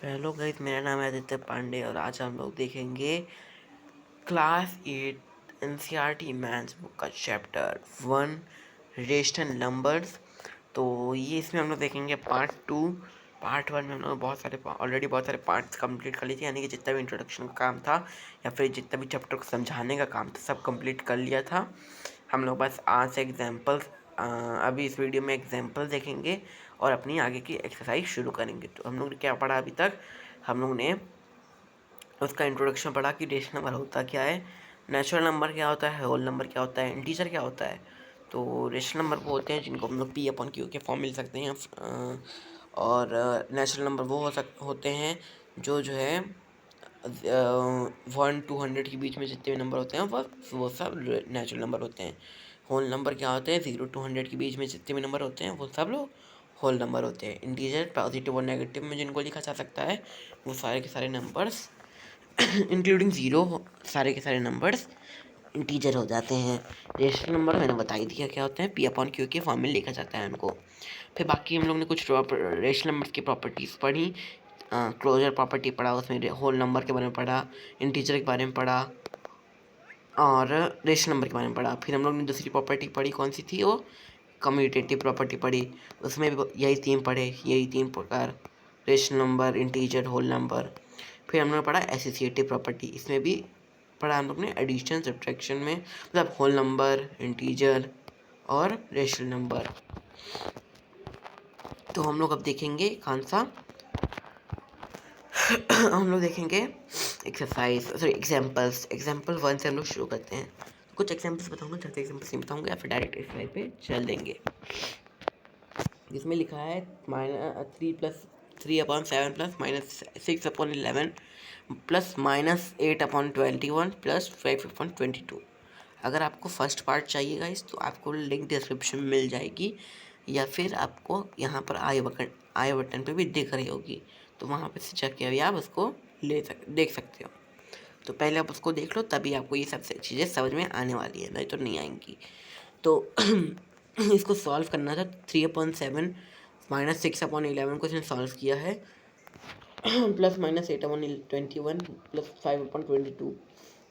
Hello guys, मेरा नाम है आदित्य पांडे और आज हम लोग देखेंगे क्लास 8 एनसीईआरटी मैथ्स बुक का चैप्टर 1 रेशनल नंबर्स। तो ये इसमें हम लोग देखेंगे पार्ट 1 में हम लोग ऑलरेडी बहुत सारे पार्ट्स कंप्लीट कर लिए थे, यानी कि जितना भी इंट्रोडक्शन का काम था या फिर जितना भी चैप्टर को समझाने का काम था सब कंप्लीट कर लिया था हम लोग। बस आज से एग्जाम्पल्स अभी इस वीडियो में एग्जाम्पल देखेंगे और अपनी आगे की एक्सरसाइज शुरू करेंगे। तो हम लोग ने क्या पढ़ा अभी तक? हम लोग ने उसका इंट्रोडक्शन पढ़ा कि रेशनल नंबर होता क्या है, नेचुरल नंबर क्या होता है, होल नंबर क्या होता है, इंटीजर क्या होता है। तो रेशनल नंबर वो होते हैं जिनको हम लोग पी अपॉन क्यू के फॉर्म मिल सकते हैं, और नेचुरल नंबर वो होते हैं जो है 1 to 100 के बीच में जितने भी नंबर होते हैं वो सब नेचुरल नंबर होते हैं। होल नंबर क्या होते हैं? 0 to 100 के बीच में जितने भी नंबर होते हैं वो सब लोग होल नंबर होते हैं। इंटीजर पॉजिटिव और नेगेटिव में जिनको लिखा जा सकता है वो सारे के सारे नंबर्स इंक्लूडिंग ज़ीरो, सारे के सारे नंबर्स इंटीजर हो जाते हैं। रेशनल नंबर मैंने बता ही दिया क्या होते हैं, पी अपॉन क्यू के फॉर्म में लिखा जाता है उनको। फिर बाकी हम लोग ने कुछ रेशनल नंबर्स की प्रॉपर्टीज़ पढ़ी, क्लोजर प्रॉपर्टी पढ़ा, उसमें होल नंबर के बारे में पढ़ा, इंटीजर के बारे में पढ़ा और रेशनल नंबर के बारे में पढ़ा। फिर हम लोग ने दूसरी प्रॉपर्टी पढ़ी, कौन सी थी वो? कम्यूटेटिव प्रॉपर्टी पढ़ी। उसमें भी यही तीन प्रकार, rational number, integer, whole number. फिर हम लोग ने पढ़ा एसोसिएटिव प्रॉपर्टी, इसमें भी पढ़ा हम लोग ने एडिशन सब्ट्रैक्शन में, मतलब होल नंबर, इंटीजर और रेशनल नंबर। तो हम लोग अब देखेंगे कौन सा हम लोग देखेंगे एग्जाम्पल 1 से हम लोग शुरू करते हैं। कुछ एग्जाम्पल्स बताऊंगा, ज़्यादा एग्जाम्पल्स नहीं बताऊंगा, या फिर डायरेक्ट इस स्लाइड पे चल देंगे। जिसमें लिखा है -3 + 3/7 + -6/11 + -8/21 + 5/22। अगर आपको फर्स्ट पार्ट चाहिए गाइस तो आपको लिंक डिस्क्रिप्शन में मिल जाएगी, या फिर आपको यहाँ पर आई बटन पे भी दिख रही होगी, तो वहाँ पे से जाके अभी आप उसको देख सकते हो। तो पहले आप उसको देख लो, तभी आपको ये सब चीज़ें समझ में आने वाली है, नहीं तो नहीं आएंगी। तो इसको सॉल्व करना था। 3/7 -6/11 को इसने सॉल्व किया है, +-8/21 + 5/22।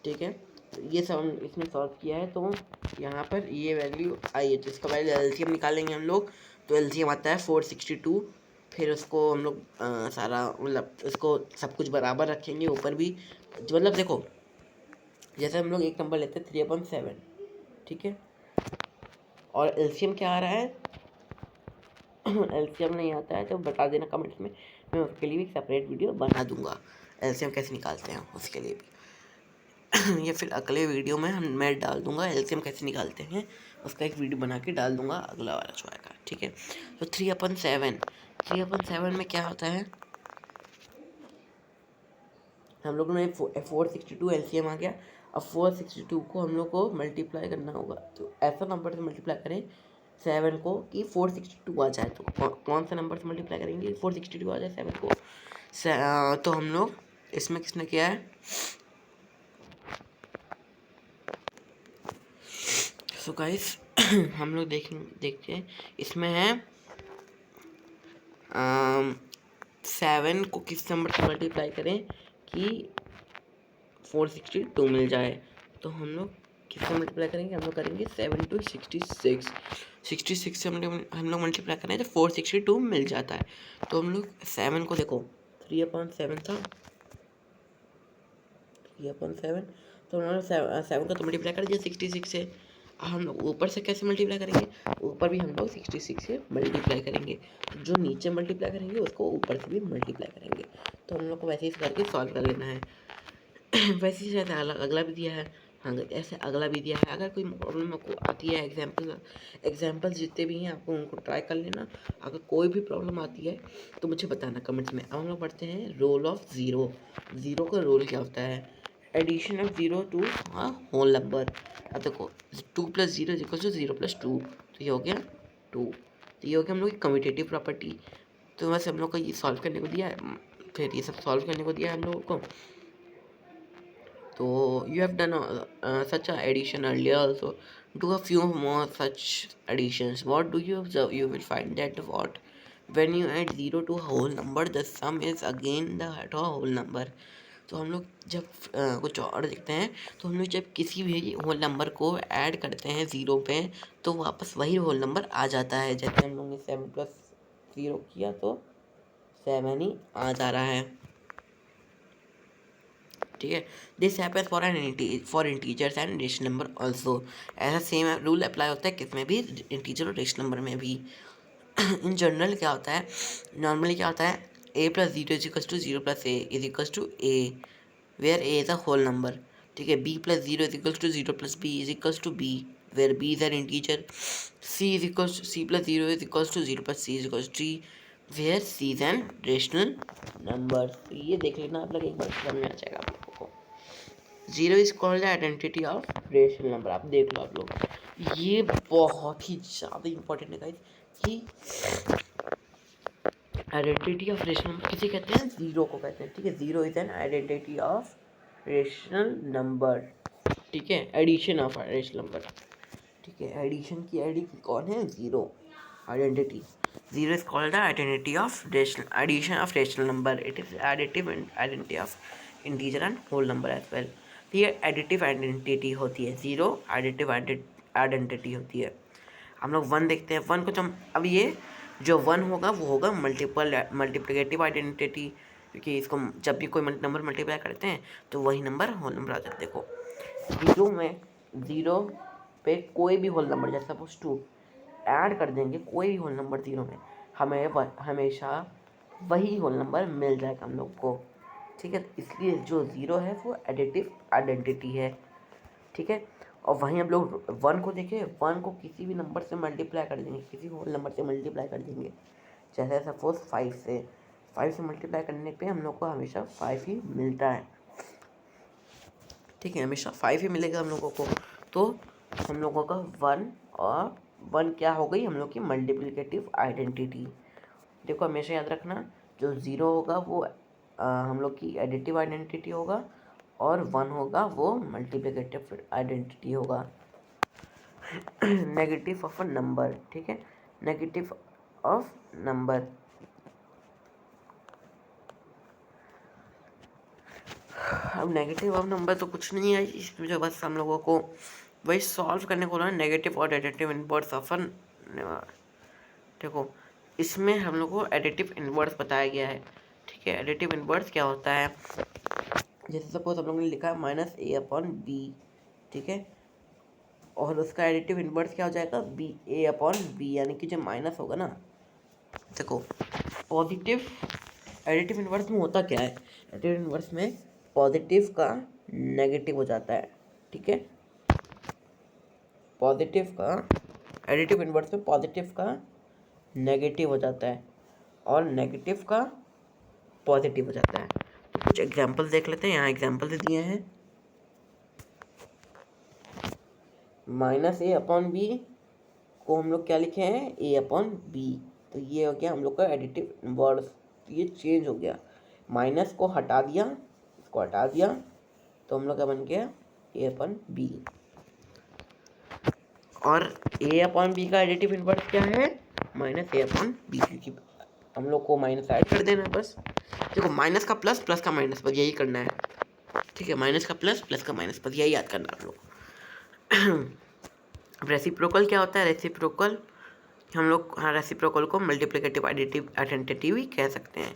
ठीक है, तो ये सब हम इसमें सॉल्व किया है। तो यहाँ पर ये वैल्यू आई है, तो इसका पहले एलसीएम निकालेंगे हम लोग। तो एलसीएम आता है 462। फिर उसको हम लोग सारा मतलब इसको सब कुछ बराबर रखेंगे ऊपर भी। मतलब देखो, जैसे हम लोग एक नंबर लेते हैं 3/7, ठीक है, और एलसीएम क्या आ रहा है? एलसीएम नहीं आता है तो बता देना कमेंट्स में, मैं उसके लिए भी सेपरेट वीडियो बना दूंगा, एलसीएम कैसे निकालते हैं उसके लिए भी। या फिर अगले वीडियो में मैं डाल दूंगा एलसीएम कैसे निकालते हैं, उसका एक वीडियो बना के डाल दूंगा अगला वाला जो आएगा, ठीक है। तो 3/7 में क्या होता है? हम लोग में 462 एलसीएम आ गया। अब 462 को हम लोग को मल्टीप्लाई करना होगा, तो ऐसा नंबर से मल्टीप्लाई करें 7 को कि 462 आ जाए। तो कौन सा नंबर से मल्टीप्लाई करेंगे 462 आ जाए 7 को? तो हम लोग इसमें किसने किया है? सो गाइस हम लोग देखते हैं, इसमें है 7 को किस नंबर से मल्टीप्लाई करें कि 462 मिल जाए। तो हम लोग किससे मल्टीप्लाई करेंगे? हम लोग करेंगे 7 × 66। 66 से हम लोग मल्टीप्लाई करें तो 462 मिल जाता है। तो हम लोग 7 को देखो, 3/7 था, 3/7, तो हम लोग 7 का तो मल्टीप्लाई कर दिया 66 से। हम लोग ऊपर से कैसे मल्टीप्लाई करेंगे? ऊपर भी हम लोग 66 से मल्टीप्लाई करेंगे, तो जो नीचे मल्टीप्लाई करेंगे उसको ऊपर से भी मल्टीप्लाई करेंगे। तो हम लोग को वैसे ही करके सॉल्व कर लेना है। वैसे ही शायद अगला भी दिया है, हाँ ऐसे अगला भी दिया है। अगर कोई प्रॉब्लम आपको आती है, एग्जाम्पल्स जितने भी हैं आपको उनको ट्राई कर लेना। अगर कोई भी प्रॉब्लम आती है तो मुझे बताना कमेंट्स में। अब हम लोग पढ़ते हैं रोल ऑफ ज़ीरो। ज़ीरो का रोल क्या होता है? Addition of zero to whole number. अब देखो 2 + 0 = 0 + 2, तो ये हो गया 2। तो ये हो गया हम लोग की कम्यूटेटिव प्रॉपर्टी। तो वैसे हम लोग को ये सॉल्व करने को दिया है, फिर ये सब सॉल्व करने को दिया है हम लोगों को। So you have done such a addition earlier also. Do a few more such additions. What do you observe? You will find that what when you add zero to whole number the sum is again the head of whole number. तो हम लोग जब कुछ और देखते हैं, तो हम लोग जब किसी भी होल नंबर को ऐड करते हैं ज़ीरो पे, तो वापस वही होल नंबर आ जाता है। जैसे हम लोग ने 7 + 0 किया तो 7 ही आ जा रहा है। ठीक है, this happens for integers and rational number also. ऐसा सेम रूल अप्लाई होता है किस में भी, इंटीजर और रेशनल नंबर में भी। इन जनरल क्या होता है, नॉर्मली क्या होता है, a + 0 = 0 + a = a, where a is a whole number. ठीक है, b + 0 = 0 + b = b, where b is an integer. c + 0 = 0 + c = d, where c is an rational number. तो ये देख लेना आप लोग, एक बार समझ में आ जाएगा आप लोगों को। Zero is called the identity of rational number. आप देख लो आप लोग, ये बहुत ही ज़्यादा इंपॉर्टेंट है गाइस कि आइडेंटिटी ऑफ रेशनल नंबर किसे कहते हैं, जीरो को कहते हैं। ठीक है, zero is an identity of rational number. ठीक है, एडिशन ऑफ रेशनल नंबर। ठीक है, एडिशन की आईडी कौन है, zero, identity. Zero is called the identity of rational, addition of rational number. It is additive identity of integer and whole number as well. तो ये additive identity होती है, zero additive identity होती है। हम लोग वन देखते हैं, वन को जब अब ये जो वन होगा वो होगा मल्टीप्लिकेटिव आइडेंटिटी, क्योंकि इसको जब भी कोई नंबर मल्टीप्लाई करते हैं तो वही नंबर होल नंबर आ जाता है। देखो जीरो में, जीरो पे कोई भी होल नंबर, जैसे सपोज 2 ऐड कर देंगे, कोई भी होल नंबर जीरो में, हमें हमेशा वही होल नंबर मिल जाएगा हम लोग को। ठीक है, इसलिए जो ज़ीरो है वो एडिटिव आइडेंटिटी है। ठीक है, और वहीं हम लोग वन को देखें, वन को किसी भी नंबर से मल्टीप्लाई कर देंगे, किसी होल नंबर से मल्टीप्लाई कर देंगे। जैसे सपोज 5 से मल्टीप्लाई करने पे हम लोग को हमेशा 5 ही मिलता है। ठीक है, हमेशा 5 ही मिलेगा हम लोगों को। तो हम लोगों का वन, और वन क्या हो गई हम लोग की मल्टीप्लिकेटिव आइडेंटिटी। देखो हमेशा याद रखना, जो ज़ीरो होगा वो हम लोग की एडिटिव आइडेंटिटी होगा, और वन होगा वो मल्टीप्लिकेटिव आइडेंटिटी होगा। Negative of a number. ठीक है, नेगेटिव ऑफ नंबर, अब नेगेटिव ऑफ नंबर तो कुछ नहीं है इसमें, जो बस हम लोगों को वही सॉल्व करने को ना, नेगेटिव और एडिटिव इनवर्स ऑफ अ। देखो इसमें हम लोग को एडिटिव इनवर्स बताया गया है। ठीक है, एडिटिव इनवर्स क्या होता है, जैसे सपोज हम लोगों ने लिखा है -a/b। ठीक है, और उसका एडिटिव इनवर्स क्या हो जाएगा, a/b, यानी कि जो माइनस होगा ना। देखो पॉजिटिव एडिटिव इनवर्स में होता क्या है, एडिटिव इनवर्स में पॉजिटिव का नेगेटिव हो जाता है। ठीक है, पॉजिटिव का एडिटिव इनवर्स में पॉजिटिव का नेगेटिव हो जाता है, और नेगेटिव का पॉजिटिव हो जाता है। तो कुछ एग्जांपल देख लेते हैं, यहाँ एग्जांपल दे दिए हैं। -a/b को हम लोग क्या लिखे हैं, a/b। तो ये हो गया हम लोग का एडिटिव इनवर्स, ये चेंज हो गया, माइनस को हटा दिया, इसको हटा दिया, तो हम लोग का बन गया a/b। और a/b का एडिटिव इनवर्स क्या है, -a/b, क्योंकि हम लोग को माइनस ऐड कर देना है बस। देखो माइनस का प्लस, प्लस का माइनस, बस यही करना है। ठीक है, माइनस का प्लस, प्लस का माइनस, बस यही याद करना है आप लोग। रेसिप्रोकल क्या होता है, रेसिप्रोकल हम लोग, हाँ रेसिप्रोकल को मल्टीप्लिकेटिव आइडेंटिटी भी कह सकते हैं,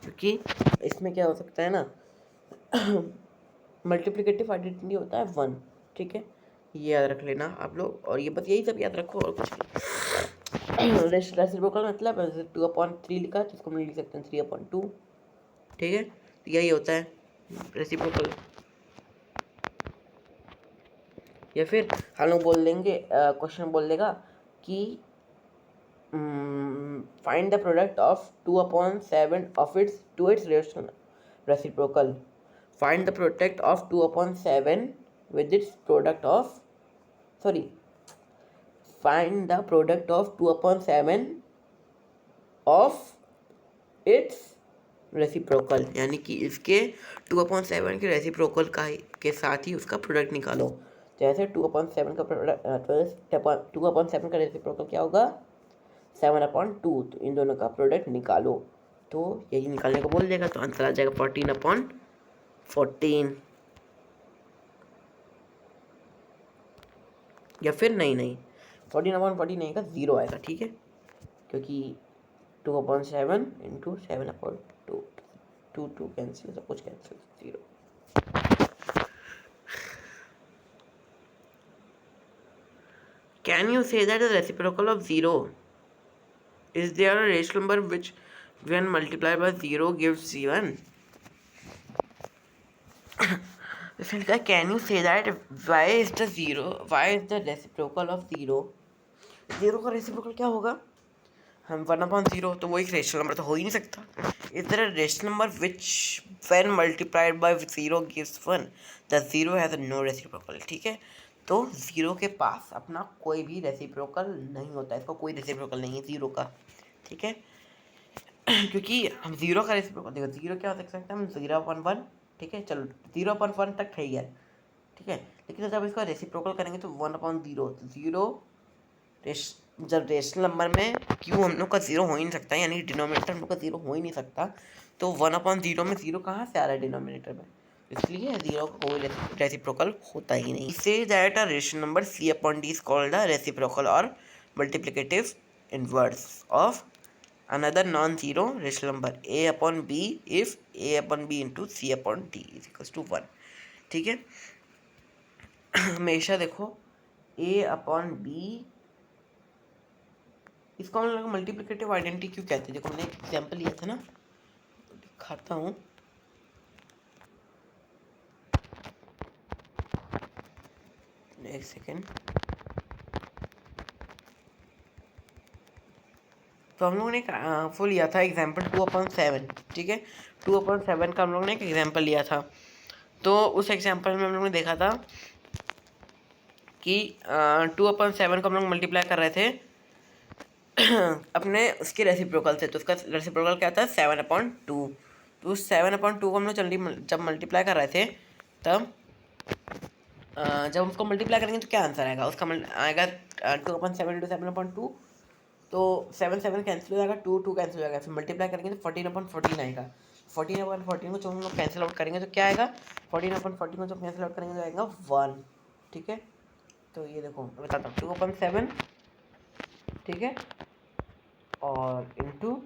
क्योंकि इसमें क्या हो सकता है ना, मल्टीप्लिकेटिव आइडेंटिटी होता है 1। ठीक है, ये याद रख लेना आप लोग, और ये बस यही सब याद रखो और कुछ नहीं। रेसिप्रोकल मतलब 2/3 लिखा है, जिसको हम लिख सकते हैं 3/2। ठीक है, तो यही होता है रेसिप्रोकल। या फिर हम लोग बोल देंगे, क्वेश्चन बोल देगा कि find the product of 2/7 of its reciprocal. Find the product of 2/7 with its product of, sorry, find the product of 2/7 of its reciprocal, यानी कि इसके 2/7 के रेसिप्रोकल का के साथ ही उसका प्रोडक्ट निकालो। जैसे 2/7 का प्रोडक्ट, 2/7 का रेसिप्रोकल क्या होगा, 7/2, तो इन दोनों का प्रोडक्ट निकालो। तो यही निकालने को बोल देगा, तो आंसर आ जाएगा 14/14। या फिर नहीं 14/14 नहीं का 0 आएगा, ठीक है, क्योंकि 2/7 इंटू 7/2, 2 कैंसिल, सब कुछ cancel, 0। Can you say that the reciprocal of 0 is there a rational number which when multiplied by 0 gives 1? इसमें लिखा है can you say that why is the reciprocal of 0। 0 का रेसिप्रोकल क्या होगा? हम 1/0, तो वो एक रेशनल नंबर तो हो ही नहीं सकता। Is there a rational number which when multiplied by 0 gives 1? The 0 has no reciprocal, ठीक है। तो 0 के पास अपना कोई भी रेसिप्रोकल नहीं होता, इसका कोई रेसिप्रोकल नहीं है 0 का, ठीक है। क्योंकि हम 0 का रेसिप्रोकल, देखो 0 क्या हो सकता है, हम 0/1, ठीक है, चलो 0/1 तक है ही है, ठीक है। लेकिन जब इसका रेसिप्रोकल करेंगे तो 1/0, तो 0 जब रेशनल नंबर में क्यों हम लोग का 0 हो ही नहीं सकता, यानी डिनोमिनेटर हम लोग का 0 हो ही नहीं सकता, तो 1/0 में 0 कहाँ से आ रहा है डिनोमिनेटर में, इसलिए 0 का कोई रेसिप्रोकल होता ही नहीं। Say that a rational number C/D is called a reciprocal और multiplicative inverse of another non-zero rational number A/B if A/B into C/D is equals to 1, ठीक है। हमेशा देखो A/B, इसको हम लोग मल्टीप्लिकेटिव आइडेंटिटी क्यों कहते हैं, देखो मैंने एक एग्जाम्पल लिया था ना, दिखाता हूँ। एक सेकेंड, तो हम लोगों ने वो लिया था एग्जाम्पल 2/7, ठीक है। 2/7 का हम लोगों ने एक एग्जाम्पल लिया था, तो उस एग्जाम्पल में हम लोगों ने देखा था कि 2/7 को हम लोग मल्टीप्लाई कर रहे थे अपने उसके रेसिप्रोकल से, तो उसका रेसिप्रोकल क्या था 7/2। तो उस 7/2 को हम लोग जब मल्टीप्लाई कर रहे थे, तब जब उसको मल्टीप्लाई करेंगे तो क्या आंसर आएगा, उसका आएगा 2/7 इंटू 7/2, तो 7 कैंसिल हो जाएगा, 2 कैंसिल हो जाएगा, फिर मल्टीप्लाई करेंगे तो 14/14 आएगा। 14/14 को जब हम लोग कैंसिल आउट करेंगे तो क्या आएगा, 14/14 को जब कैंसिल आउट करेंगे तो आएगा 1, ठीक है। तो ये देखो मैं बताता हूँ, 2/7, ठीक है, और इंटू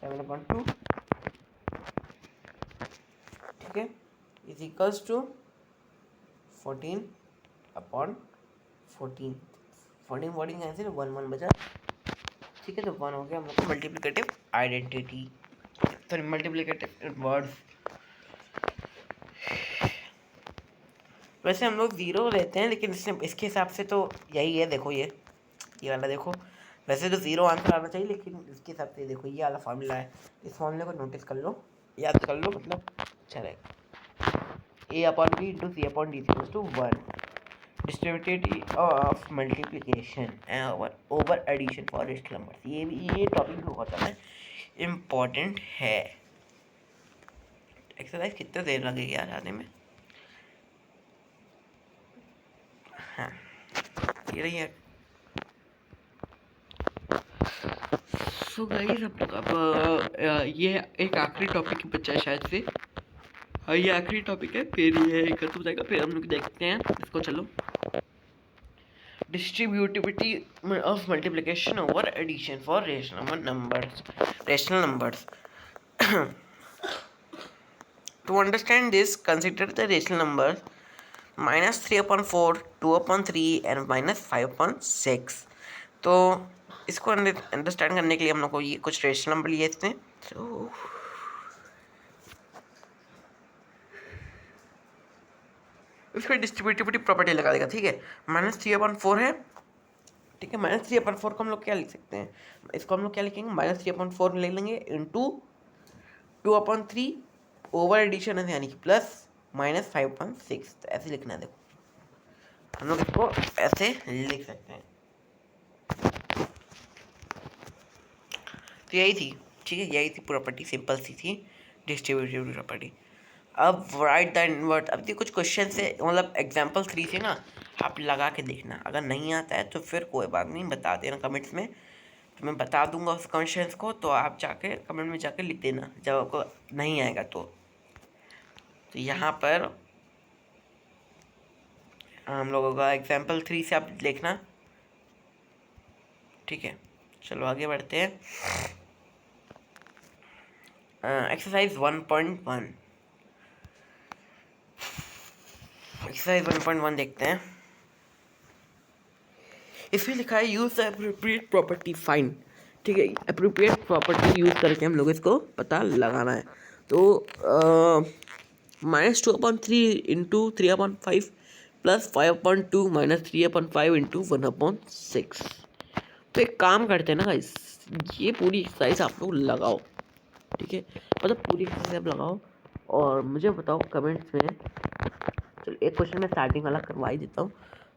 7/2, ठीक है, इज इक्वल्स टू 14/14, 14 कैंसिल, 1 बचा, ठीक है। तो 1 हो गया हम लोग को multiplicative identity, sorry multiplicative words. वैसे हम लोग 0 लेते हैं, लेकिन इसके हिसाब से तो यही है, देखो ये वाला देखो, वैसे तो 0 आंसर आना चाहिए, लेकिन इसके हिसाब से देखो ये वाला फॉर्मूला है, इस फॉर्मूले को नोटिस कर लो, याद कर लो, मतलब अच्छा रहेगा। A/B into C/D equals to 1, distributed of multiplication over addition for rational numbers. ये टॉपिक बहुत ज़्यादा इम्पॉर्टेंट है। एक्सरसाइज कितना देर लगेगी यार आने में, हाँ ये रही है। सो गाइस अब ये एक आखिरी टॉपिक बचा है शायद से, हाँ ये आखिरी टॉपिक है, फिर ये खत्म हो जाएगा, फिर हम लोग देखते हैं इसको। चलो, distributivity of multiplication over addition for rational numbers. To understand this consider the rational numbers -3/4, 2/3 and -5/6। तो इसको अंडरस्टैंड करने के लिए हम लोग को ये कुछ रेशनल नंबर लिए थे, तो इसको डिस्ट्रीब्यूटिविटी प्रॉपर्टी लगा देगा, ठीक है। -3/4 है, ठीक है, -3/4 को हम लोग क्या लिख सकते हैं, इसको हम लोग क्या लिखेंगे, -3/4 ले लेंगे इंटू 2/3 ओवर एडिशन है, यानी कि प्लस -5/6, तो ऐसे लिखना है। देखो हम लोग इसको ऐसे लिख सकते हैं, तो यही थी, ठीक है, यही थी प्रॉपर्टी, सिंपल सी थी डिस्ट्रीब्यूटिव प्रॉपर्टी। अब राइट द इनवर्ट, अब ये कुछ क्वेश्चन से मतलब एग्जाम्पल 3 से ना आप लगा के देखना, अगर नहीं आता है तो फिर कोई बात नहीं, बता देना कमेंट्स में, तो मैं बता दूंगा उस क्वेश्चंस को, तो आप जाके कमेंट में जाके लिख देना जब आपको नहीं आएगा तो यहाँ पर हम लोगों का एग्जाम्पल 3 से आप देखना, ठीक है। चलो आगे बढ़ते हैं। एक्सरसाइज 1.1 देखते हैं। इसमें लिखा है use the appropriate property find, ठीक है। एप्रोप्रिएट प्रॉपर्टी यूज करके हम लोग इसको पता लगाना है। तो -2/3 इंटू 3/5 प्लस 5/2 माइनस 3/5 इंटू 1/6। तो एक काम करते हैं ना गाइस, ये पूरी एक्सरसाइज आप लोग लगाओ, ठीक है। मतलब पूरी एक्सरसाइज आप लगाओ और मुझे बताओ कमेंट्स में। चलो एक क्वेश्चन मैं स्टार्टिंग वाला करवा ही देता हूँ,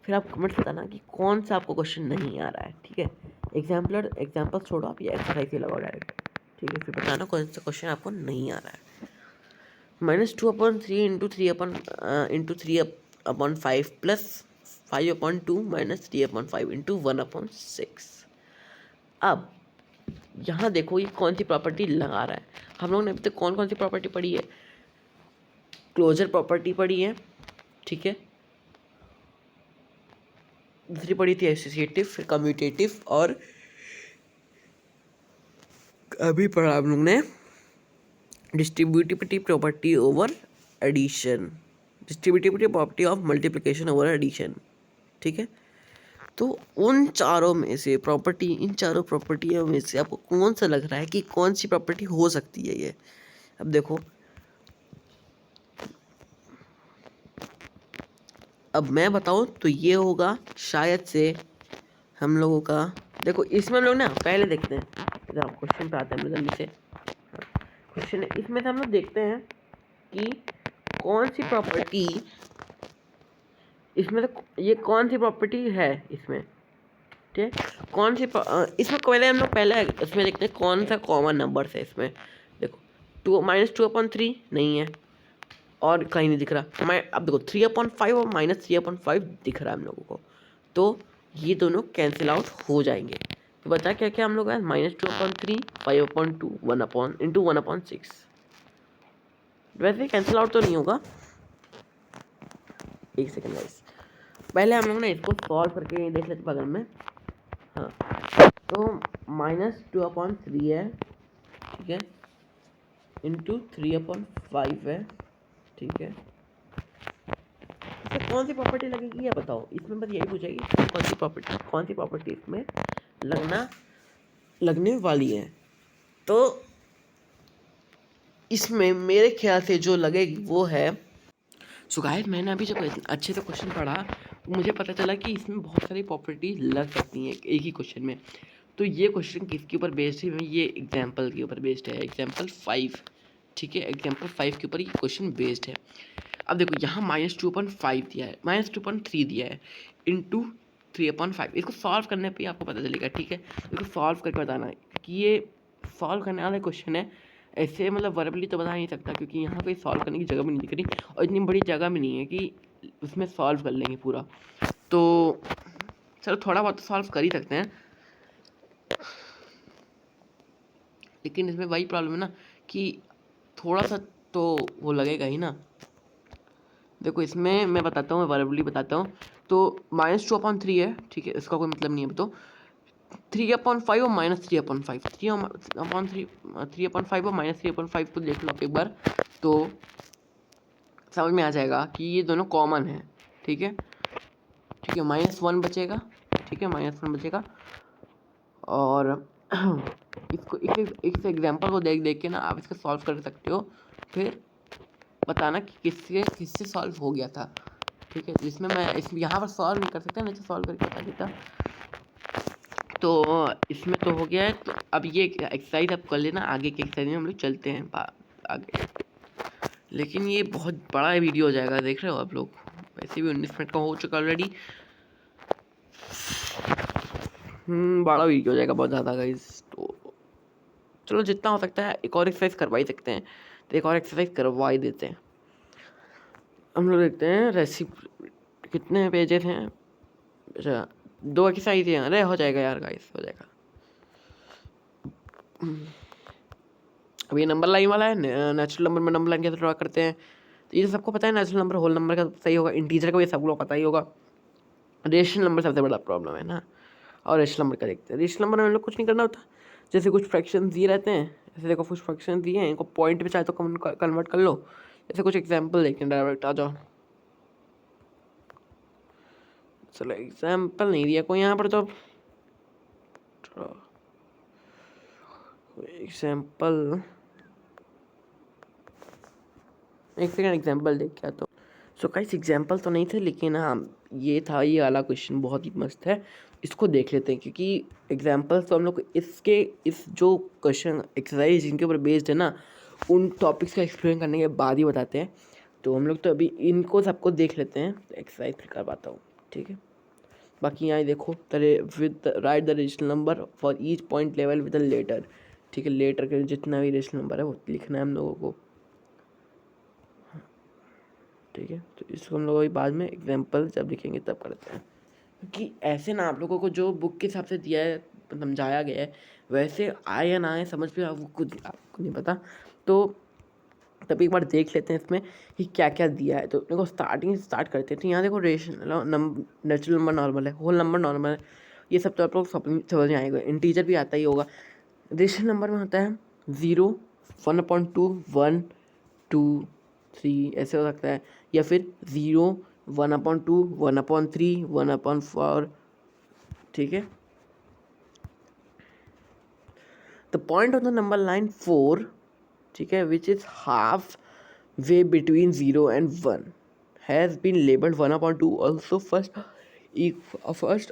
फिर आप कमेंट्स बताना कि कौन सा आपको क्वेश्चन नहीं आ रहा है, ठीक है। एग्जाम्पल छोड़ो, आप ये एक्सरसाइज ही लगाओ डायरेक्ट, ठीक है। फिर बताना कौन सा क्वेश्चन आपको नहीं आ रहा है। -2/3 इंटू 3/5 प्लस 5/2 माइनस 3/5 इंटू 1/6। अब यहाँ देखो ये कौन सी प्रॉपर्टी लगा रहा है। हम लोग ने अभी तक कौन कौन सी प्रॉपर्टी पढ़ी है? क्लोजर प्रॉपर्टी पढ़ी है, ठीक है। दूसरी पढ़ी थी एसोसिएटिव, फिर कम्यूटेटिव, और अभी पढ़ा हम लोग ने distributivity property over addition, distributivity property of multiplication over addition, ठीक है। तो इन चारों प्रॉपर्टियों में से आपको कौन सा लग रहा है कि कौन सी प्रॉपर्टी हो सकती है ये? अब देखो, अब मैं बताऊं तो ये होगा शायद से हम लोगों का। देखो इसमें हम लोग ना पहले देखते हैं, इधर आप क्वेश्चन पे आते हैं हम जल्दी से। क्वेश्चन इसमें से हम लोग देखते हैं कि कौन सी प्रॉपर्टी इसमें, तो ये कौन सी प्रॉपर्टी है इसमें, ठीक है। कौन सी इसमें पहले हम लोग इसमें देखते हैं कौन सा कॉमन नंबर है इसमें। देखो -2/3 नहीं है और कहीं नहीं दिख रहा। अब देखो 3/5 और -3/5 दिख रहा है हम लोगों को, तो ये दोनों कैंसिल आउट हो जाएंगे। तो बता क्या क्या हम लोग है, -2/3 5/2 1/6। वैसे कैंसिल आउट तो नहीं होगा, एक सेकेंड गाइस, पहले हम लोग ना इसको सॉल्व करके देख लेते बगल में। हाँ, तो -2/3 है, ठीक है, इंटू 3/5 है, ठीक है। इसमें कौन सी प्रॉपर्टी लगेगी ये बताओ। इसमें बस यही पूछेगी कौन सी प्रॉपर्टी इसमें लगने वाली है। तो इसमें मेरे ख्याल से जो लगेगी वो है, सो गाइस मैंने अभी जब अच्छे से क्वेश्चन पढ़ा तो मुझे पता चला कि इसमें बहुत सारी प्रॉपर्टी लग सकती हैं एक ही क्वेश्चन में। तो ये क्वेश्चन किसके ऊपर बेस्ड है? ये एग्जाम्पल के ऊपर बेस्ड है, एग्जाम्पल 5, ठीक है। एग्जाम्पल 5 के ऊपर ये क्वेश्चन बेस्ड है। अब देखो यहाँ -2/5 दिया है, -2/3 दिया है, इंटू 3/5। इसको सॉल्व करने पे आपको पता चलेगा, ठीक है। इसको सॉल्व करके बताना है कि ये सॉल्व करने वाला क्वेश्चन है। ऐसे मतलब वर्बली तो बता नहीं सकता क्योंकि यहाँ कोई सॉल्व करने की जगह भी नहीं दिख रही और इतनी बड़ी जगह भी नहीं है कि उसमें सॉल्व कर लेंगे पूरा। तो चलो थोड़ा बहुत तो सॉल्व कर ही सकते हैं, लेकिन इसमें वही प्रॉब्लम है ना कि थोड़ा सा तो वो लगेगा ही ना। देखो इसमें मैं बताता हूँ, मैं वर्बली बताता हूँ। तो -2/3 है, ठीक है, इसका कोई मतलब नहीं है। तो 3/5 और -3/5, 3/5 और -3/5 को देख लो आप एक बार, तो समझ में आ जाएगा कि ये दोनों कॉमन है, ठीक है। ठीक है, -1 बचेगा, ठीक है, -1 बचेगा। और इसको इस एग्जाम्पल को देख के ना आप इसको सॉल्व कर सकते हो, फिर बताना कि किससे सॉल्व हो गया था, ठीक है। जिसमें मैं यहाँ पर सॉल्व नहीं कर सकता, नहीं तो सॉल्व करके बता देता। तो इसमें तो हो गया है। तो अब ये एक्सरसाइज आप कर लेना, आगे की एक्सरसाइज में हम लोग चलते हैं आगे। लेकिन ये बहुत बड़ा वीडियो हो जाएगा, देख रहे हो आप लोग, वैसे भी 19 मिनट का हो चुका ऑलरेडी। बड़ा वीडियो हो जाएगा बहुत ज़्यादा गाइस। तो चलो जितना हो सकता है एक और एक्सरसाइज करवा ही सकते हैं, तो एक और एक्सरसाइज करवा ही देते हैं। हम लोग देखते हैं कितने पेजेस हैं। अच्छा 2 एक्सरसाइज हैं, अरे हो जाएगा यार गाइस, हो जाएगा। अब ये नंबर लाइन वाला है, नेचुरल नंबर में नंबर लाइन कैसे ड्रा करते हैं, तो ये सबको पता है। नेचुरल नंबर होल नंबर का सही होगा, इंटीजर का भी सबको पता ही होगा। रेशनल नंबर सबसे बड़ा प्रॉब्लम है ना। और रेशनल नंबर का देखते हैं। रेशनल नंबर में हम लोग कुछ नहीं करना होता, जैसे कुछ फ्रैक्शन दिए रहते हैं, जैसे देखो कुछ फ्रैक्शन दिए हैं, इनको पॉइंट पे चाहे तो कन्वर्ट कर लो। जैसे कुछ एग्जाम्पल देखते हैं, डायरेक्ट आ जाओ। चलो एग्जाम्पल नहीं दिया कोई यहाँ पर, तो एग्जाम्पल एक सेकेंड एग्जाम्पल देख क्या तो। सो गाइस एग्जाम्पल तो नहीं थे, लेकिन हाँ ये था, ये वाला क्वेश्चन बहुत ही मस्त है, इसको देख लेते हैं। क्योंकि एग्जाम्पल्स तो हम लोग इसके इस जो क्वेश्चन एक्सरसाइज जिनके ऊपर बेस्ड है ना, उन टॉपिक्स का एक्सप्लेन करने के बाद ही बताते हैं। तो हम लोग तो अभी इनको सबको देख लेते हैं, तो एक्सरसाइज फिर करवाता हूँ, ठीक है। बाकी यहाँ देखो, with right the rational number for each point level with the letter, ठीक है। लेटर के जितना भी रेशनल नंबर है वो लिखना है हम लोगों को, ठीक है। तो इसको हम लोग अभी बाद में एग्जाम्पल जब लिखेंगे तब करते हैं। क्योंकि ऐसे ना आप लोगों को जो बुक के हिसाब से दिया है, समझाया गया है, वैसे आए या ना आए समझ में वो कुछ आपको नहीं पता। तो तब एक बार देख लेते हैं इसमें कि क्या क्या दिया है। तो देखो स्टार्ट करते हैं। तो यहाँ देखो rational number, natural number normal है, होल नंबर नॉर्मल है, ये सब तो आप लोग समझ में आएगा। इंटीजर भी आता ही होगा। रेशनल नंबर में होता है 0, 1/2, 1, 2, 3 ऐसे हो सकता है, या फिर 0, 1/2, 1/3, 1/4, ठीक है। The point of the number line 4, ठीक है, which is half way between 0 and 1 has been labeled 1/2 also। First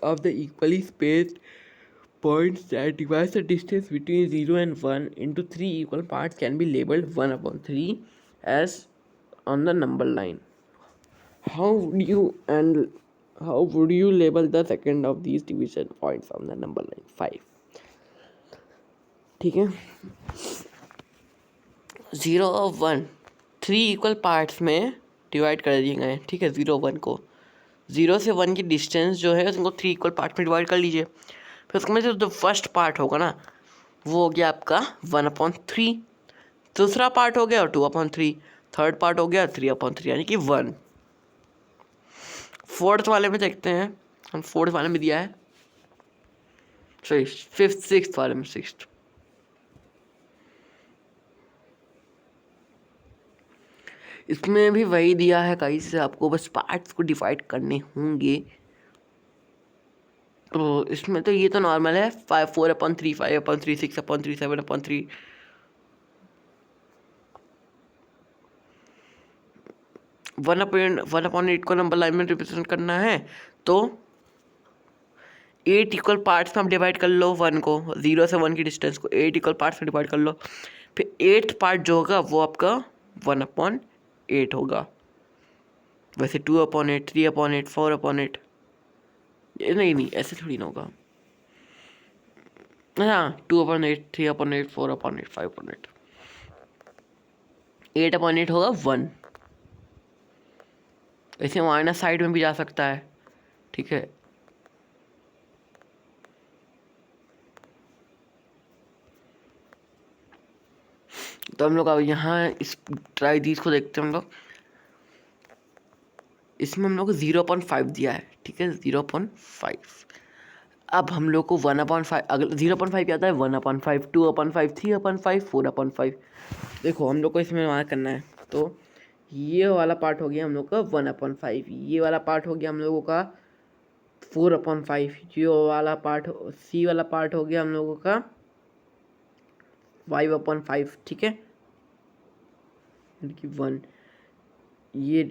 of the equally spaced points that divide the distance between 0 and 1 into 3 equal parts can be labeled 1/3 as on the number line. How would you label the second of these division points on the number line? 5, ठीक है। 0 और 1 3 equal parts में divide कर दिए गए, ठीक है। 0 1 को, 0 से 1 की डिस्टेंस जो है उनको 3 इक्वल पार्ट में डिवाइड कर लीजिए। फिर उसमें से जो फर्स्ट पार्ट होगा ना, वो हो गया आपका 1/3, दूसरा पार्ट हो गया 2/3, थर्ड पार्ट हो गया 3/3, यानी कि 1। फोर्थ वाले में देखते हैं हम, फोर्थ वाले में दिया है, सॉरी सिक्स्थ वाले में, सिक्स्थ इसमें भी वही दिया है गाइस, आपको बस पार्ट्स को डिवाइड करने होंगे। तो इसमें तो ये तो नॉर्मल है, 4/3, 5/3, 6/3, 7/3। 1/8 को नंबर लाइन में रिप्रेजेंट करना है, तो 8 इक्वल पार्ट्स में आप डिवाइड कर लो 1 को, 0 से 1 की डिस्टेंस को 8 इक्वल पार्ट्स में डिवाइड कर लो। फिर 8th पार्ट जो होगा वो आपका 1/8 होगा। वैसे 2/8, 3/8, 4/8, ये नहीं ऐसे थोड़ी ना होगा। हाँ 2/8, 3/8, 4/8, 5/8, 8/8 होगा 1। ऐसे माइनस साइड में भी जा सकता है, ठीक है। तो हम लोग अब यहाँ इस ट्राई दीज को देखते हैं हम लोग। इसमें हम लोग को 0.5 दिया है, ठीक है, 0.5। अब हम लोग को 1/5, अगर 0.5 क्या आता है, 1/5, 2/5, 3/5, 4/5। देखो हम लोग को इसमें मार्क करना है। तो ये वाला पार्ट हो गया हम लोग का 1/5, ये वाला पार्ट हो गया हम लोगों का 4/5, ये वाला पार्ट, सी वाला पार्ट हो गया हम लोगों का 5/5, ठीक है, 1। ये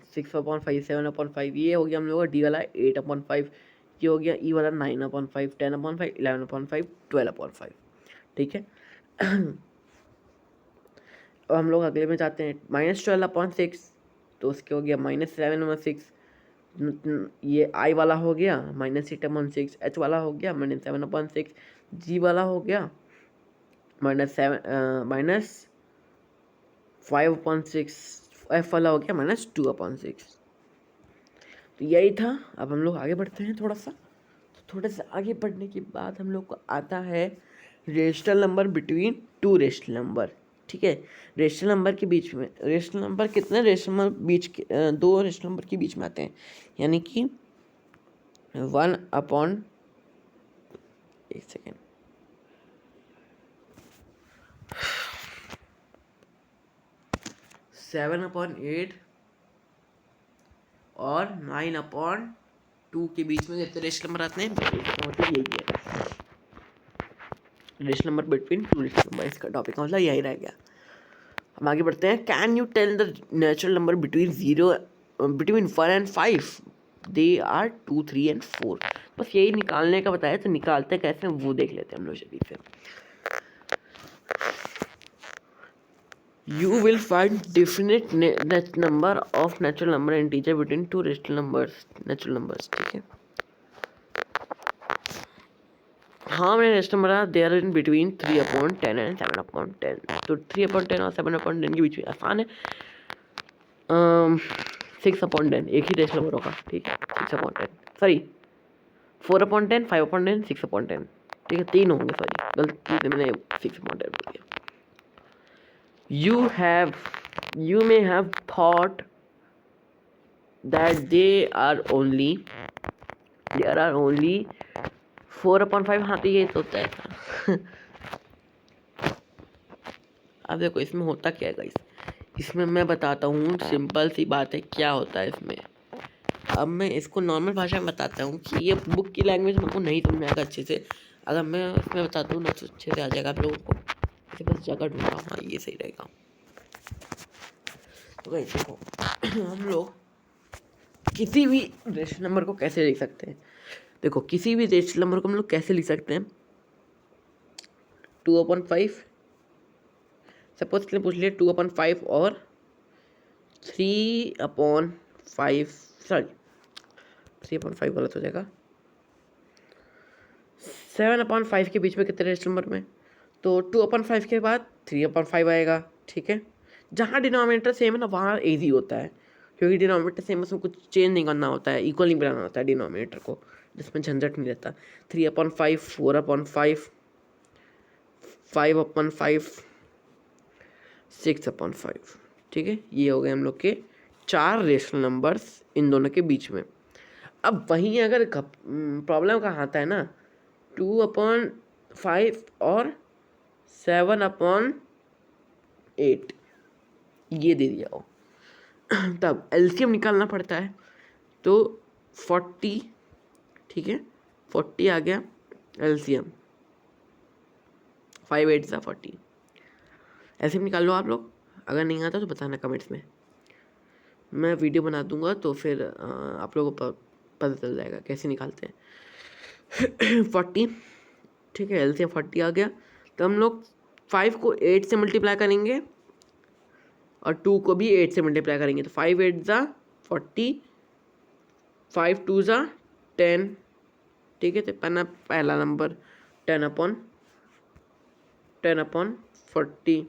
6/5, 7/5, ये हो गया हम लोग का डी वाला 8/5, ये हो गया ई वाला 9/5, 10/5, 11/5, 12/5, ठीक है। अब हम लोग अगले में जाते हैं, -12/6, तो उसके हो गया -7/6। ये आई वाला हो गया -8/6, एच वाला हो गया -7/6, जी वाला हो गया -5/6, एफ वाला हो गया -2/6। तो यही था। अब हम लोग आगे बढ़ते हैं थोड़ा सा। तो थोड़े से आगे बढ़ने के बाद हम लोग को आता है rational number between two rational number, ठीक है। रेशनल नंबर के बीच में, रेशनल नंबर कितने रेशनल नंबर बीच के दो रेशनल नंबर के बीच में आते हैं, यानी कि 1/, एक सेकेंड, 7/8 और 9/2 के बीच में जितने रेशनल नंबर आते हैं मतलब यही है rational number between two rational number. इसका टॉपिक का मतलब यही रह गया। हम आगे बढ़ते हैं। Can you tell the natural number between 1 and 5? They are 2, 3 and 4। बस यही निकालने का बताया, तो निकालते कैसे वो देख लेते हैं हम लोग जल्दी से। You will find definite net number of natural number and integer between two rational numbers, natural numbers, ठीक है। हाँ मैंने rational number they are in between 3/10 and 7/10। तो 3/10 और 7/10 के बीच में आसान है। 6/10 एक ही रेशनल नंबर होगा, ठीक है। 6/10 सॉरी 4/10, 5/10, 6/10, ठीक है। 3 होंगे, सॉरी गलती से मैंने 6/10 बोल दिया। You may have thought that there are only 4/5। हाँ तो ये तो होता है। अब देखो इसमें होता क्या है गाइस, इसमें मैं बताता हूँ, सिंपल सी बात है क्या होता है इसमें। अब मैं इसको नॉर्मल भाषा में बताता हूँ कि ये बुक की लैंग्वेज मेरे को नहीं समझ आएगा अच्छे से। अगर मैं इसमें बताता हूँ ना तो अच्छे से आ जाएगा आप लोगों को। इसे बस जगह ढूंढ रहा हूँ, हाँ ये सही रहेगा। तो गाइस देखो हम लोग किसी भी रेशनल नंबर को कैसे लिख सकते हैं। देखो किसी भी रेशनल नंबर को हम लोग कैसे लिख सकते हैं। 2/5 सपोज के लिए पूछ लिया, 2/5 और 3/5, सॉरी 3/5 गलत हो जाएगा। 7/5 के बीच में कितने रेशनल नंबर में, तो 2/5 के बाद 3/5 आएगा, ठीक है। जहाँ डिनोमिनेटर सेम है ना वहाँ ईजी होता है, क्योंकि डिनोमिनेटर सेम है, उसमें कुछ चेंज नहीं करना होता है, इक्वल नहीं बनाना होता है डिनोमिनेटर को, जिसमें झंझट नहीं रहता। 3/5, 4/5, 5/5, 6/5, ठीक है। ये हो गए हम लोग के 4 रेशनल नंबर्स इन दोनों के बीच में। अब वहीं अगर प्रॉब्लम कहाँ आता है ना, 2/5 और 7/8 ये दे दिया हो, तब एलसीएम निकालना पड़ता है। तो 40, ठीक है, 40 आ गया एलसीएम, 5/8 = 40। एलसीएम निकाल लो आप लोग, अगर नहीं आता तो बताना कमेंट्स में, मैं वीडियो बना दूंगा तो फिर आप लोगों को पता चल जाएगा कैसे निकालते हैं। 40, ठीक है, एलसीएम 40 आ गया। तो हम लोग 5 को 8 से मल्टीप्लाई करेंगे और 2 को भी 8 से मल्टीप्लाई करेंगे। तो 5/8 = 40, 5/2 = 10, ठीक है। तो पहला नंबर 10/40।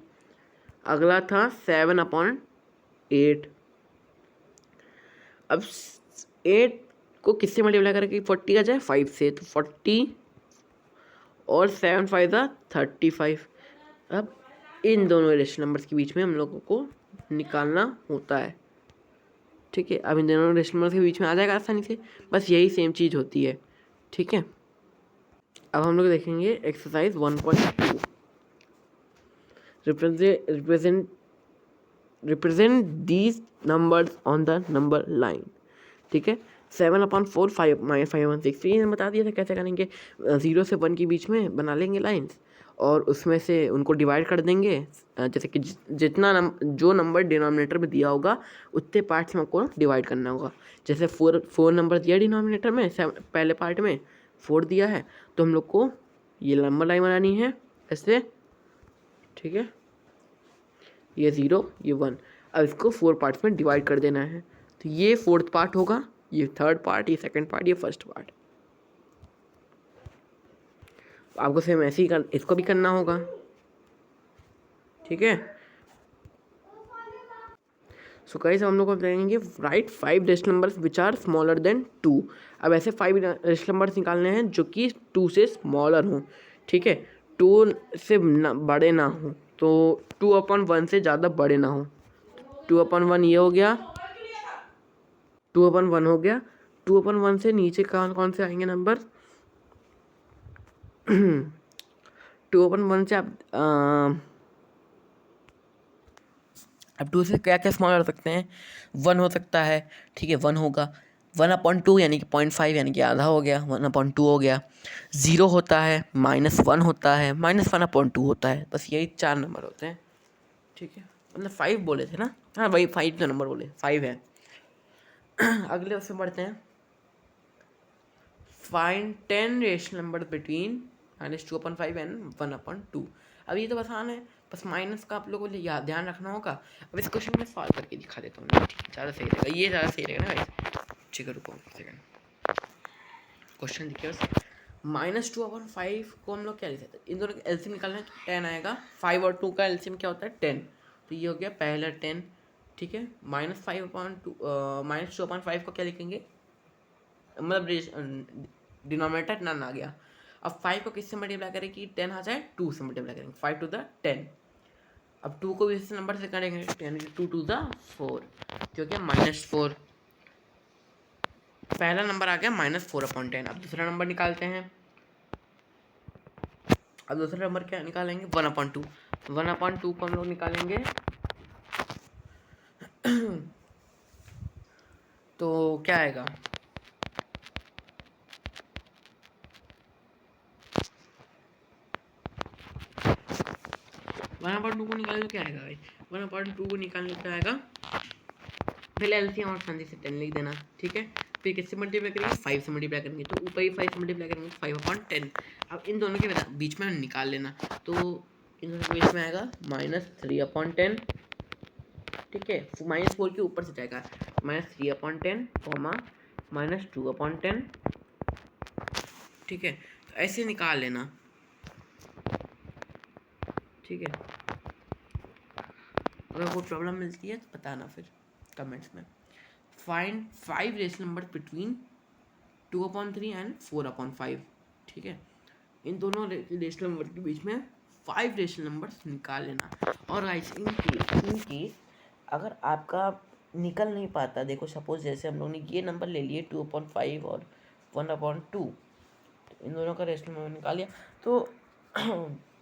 अगला था 7/8। अब 8 को किससे मल्टीप्लाई करेंगे 40 आ जाए 5 से, तो 40 और 7/5 = 35। अब इन दोनों रेशनल नंबर्स के बीच में हम लोगों को निकालना होता है, ठीक है। अब इन दोनों रेशनल नंबर्स के बीच में आ जाएगा आसानी से, बस यही सेम चीज़ होती है, ठीक है। अब हम लोग देखेंगे exercise 1.2, represent these numbers on the number line, ठीक है। 7/4, 5/6 ये बता दिया था कैसे करेंगे। 0 से 1 के बीच में बना लेंगे लाइन्स और उसमें से उनको डिवाइड कर देंगे, जैसे कि जितना जो नंबर डिनोमिनेटर में दिया होगा उतने पार्ट्स में हमको डिवाइड करना होगा। जैसे 4 नंबर दिया डिनोमिनेटर में, पहले पार्ट में 4 दिया है, तो हम लोग को ये नंबर लाइन बनानी है ऐसे, ठीक है। ये 0, ये 1, अब इसको 4 पार्ट्स में डिवाइड कर देना है। तो ये 4th पार्ट होगा, ये 3rd पार्ट, ये 2nd पार्ट, ये 1st पार्ट। आपको सेम ऐसे ही इसको भी करना होगा, ठीक है। सो गाइस हम लोग को देंगे right 5 rational numbers which are smaller than 2। अब ऐसे 5 रेशनल नंबर्स निकालने हैं जो कि 2 से स्मॉलर हों, ठीक है। 2 से बड़े ना हो, तो 2/1 से ज़्यादा बड़े ना हो। 2/1 ये हो गया, 2/1 हो गया। 2/1 से नीचे कौन कौन से आएंगे नंबर? 2/1 से अब 2 से क्या क्या स्मॉल हो सकते हैं? 1 हो सकता है, ठीक है, 1 होगा। 1/2 यानी कि 0.5 यानी कि आधा हो गया, 1/2 हो गया। 0 होता है, -1 होता है, -1/2 होता है। बस यही 4 नंबर होते हैं, ठीक है। मतलब 5 बोले थे ना? हाँ वही 5 तो नंबर बोले, 5 है। अगले उससे बढ़ते हैं। Find 10 rational number between -2/5 and 1/2। अब ये तो आसान है, बस माइनस का आप लोगों को याद ध्यान रखना होगा। अब इस क्वेश्चन में सॉल्व करके दिखा देता हूँ, ज़्यादा सही रहेगा, ये ज़्यादा सही रहेगा ना भाई। ठीक है, रुको सेकंड, क्वेश्चन देखिए। -2/5 को हम लोग क्या लिख सकते हैं? इन दोनों का एलसीएम निकालना है तो 10 आएगा। 5 और 2 का एलसीएम क्या होता है? 10। तो ये हो गया पहला 10, ठीक है। -2/5 को क्या लिखेंगे? मतलब डिनोमिनेटर नन आ गया। अब 5 को किससे मल्टीप्लाई करें कि 10 आ जाए? 2 से मल्टीप्लाई करेंगे, 5 टू द 10। अब 2 को भी इस नंबर से करेंगे, 2 टू द 4, क्योंकि -4। पहला नंबर आ गया -4/10। अब दूसरा नंबर निकालते हैं। अब दूसरा नंबर क्या निकालेंगे? 1/2। 1/2 को हम लोग निकालेंगे तो क्या आएगा? 1/2 को निकालने क्या आएगा भाई? 1/2 को निकालने क्या आएगा? पहले एलसीएम और सांझे से 10 लिख देना, ठीक है। फिर किससे मल्टीप्लाई करेंगे? 5 से मल्टीप्लाई करेंगे, तो ऊपर ही 5 से मल्टीप्लाई करेंगे, 5/10। अब इन दोनों के बीच में निकाल लेना, तो इन दोनों के बीच में आएगा -3/10, ठीक है। -4 के ऊपर से जाएगा, -3/10, -2/10, ठीक है। तो ऐसे निकाल लेना, ठीक है। अगर कोई प्रॉब्लम मिलती है तो बताना फिर कमेंट्स में। Find 5 rational number between 2/3 and 4/5, ठीक है। इन दोनों रेशनल नंबर के बीच में 5 रेशनल नंबर्स निकाल लेना। और गाइस इन केस अगर आपका निकल नहीं पाता, देखो सपोज जैसे हम लोग ने ये नंबर ले लिए 2/5 और 1/2, इन दोनों का रेशनल नंबर निकाल लिया, तो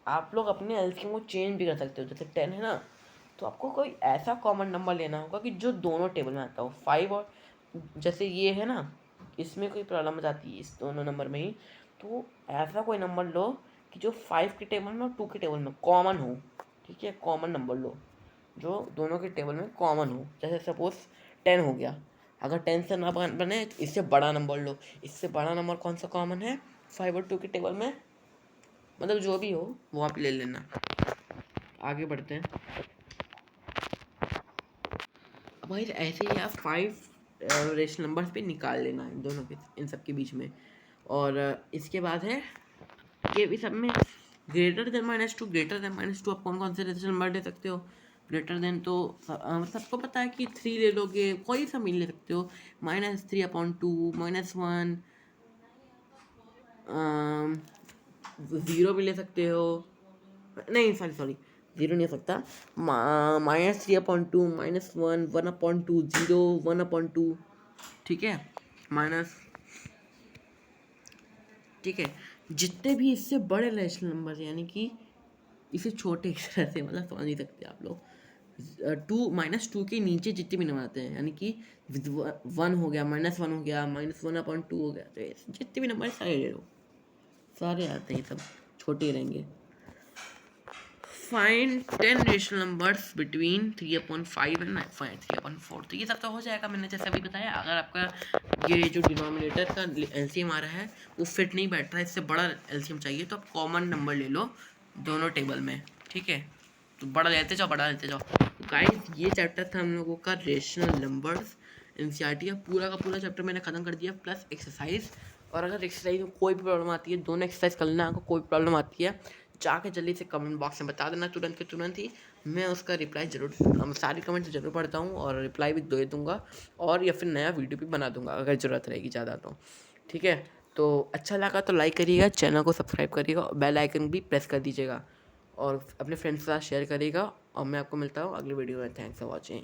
आप लोग अपने एलसीएम को चेंज भी कर सकते हो। जैसे 10 है ना, तो आपको कोई ऐसा कॉमन नंबर लेना होगा कि जो दोनों टेबल में आता हो। 5 और जैसे ये है ना, इसमें कोई प्रॉब्लम आ जाती है इस दोनों नंबर में ही, तो ऐसा कोई नंबर लो कि जो 5 के टेबल में और 2 के टेबल में कॉमन हो, ठीक है। कॉमन नंबर लो जो दोनों के टेबल में कॉमन हो। जैसे सपोज 10 हो गया, अगर 10 से ना बने तो इससे बड़ा नंबर लो। इससे बड़ा नंबर कौन सा कॉमन है 5 और 2 के टेबल में? मतलब जो भी हो वो आप ले लेना। आगे बढ़ते हैं। अब भाई ऐसे ही आप 5 रेशनल नंबर्स पे निकाल लेना इन दोनों के, इन सब के बीच में। और इसके बाद है ये भी सब में ग्रेटर देन -2, ग्रेटर देन -2 आप कौन कौन से रेशनल नंबर ले सकते हो? ग्रेटर देन तो सबको पता है कि 3 ले लोगे, कोई सा मिल ले सकते हो। -3/2, -1, 0 भी ले सकते हो। नहीं सॉरी 0 नहीं हो सकता। -3/2, -1, 1/2, 0, 1/2, ठीक है। माइनस, ठीक है। जितने भी इससे बड़े रेशनल नंबर यानी कि इसे छोटे इस तरह से मतलब समझ नहीं सकते आप लोग। 2 के नीचे जितने भी नंबर आते हैं, यानी कि 1 हो गया, -1 हो गया, -1/2 हो गया, तो जितने भी नंबर सारे ले लो, सारे आते हैं, सब छोटे ही रहेंगे। Find 10 rational numbers between 3/5 and 3/4। तो ये सब तो हो जाएगा, मैंने जैसा भी बताया। अगर आपका ये जो डिनोमिनेटर का एलसीएम आ रहा है वो फिट नहीं बैठ रहा है, इससे बड़ा एलसीएम चाहिए, तो आप कॉमन नंबर ले लो दोनों टेबल में, ठीक है। तो बड़ा लेते जाओ, बड़ा लेते जाओ। गाइस ये चैप्टर था हम लोगों का रेशनल नंबर्स एनसीईआरटी का। पूरा चैप्टर मैंने ख़त्म कर दिया, प्लस एक्सरसाइज। और अगर एक्सरसाइज में कोई भी प्रॉब्लम आती है, दोनों एक्सरसाइज कर लेना, आपको कोई प्रॉब्लम आती है जाके जल्दी से कमेंट बॉक्स में बता देना, तुरंत के तुरंत ही मैं उसका रिप्लाई जरूर, सारी कमेंट जरूर पढ़ता हूँ और रिप्लाई भी दे दूँगा, और या फिर नया वीडियो भी बना दूँगा अगर ज़रूरत रहेगी ज़्यादा तो, ठीक है। तो अच्छा लगा तो लाइक करिएगा, चैनल को सब्सक्राइब करिएगा और बेल आइकन भी प्रेस कर दीजिएगा और अपने फ्रेंड्स के साथ शेयर करिएगा। और मैं आपको मिलता हूँ अगली वीडियो में। Thanks for watching.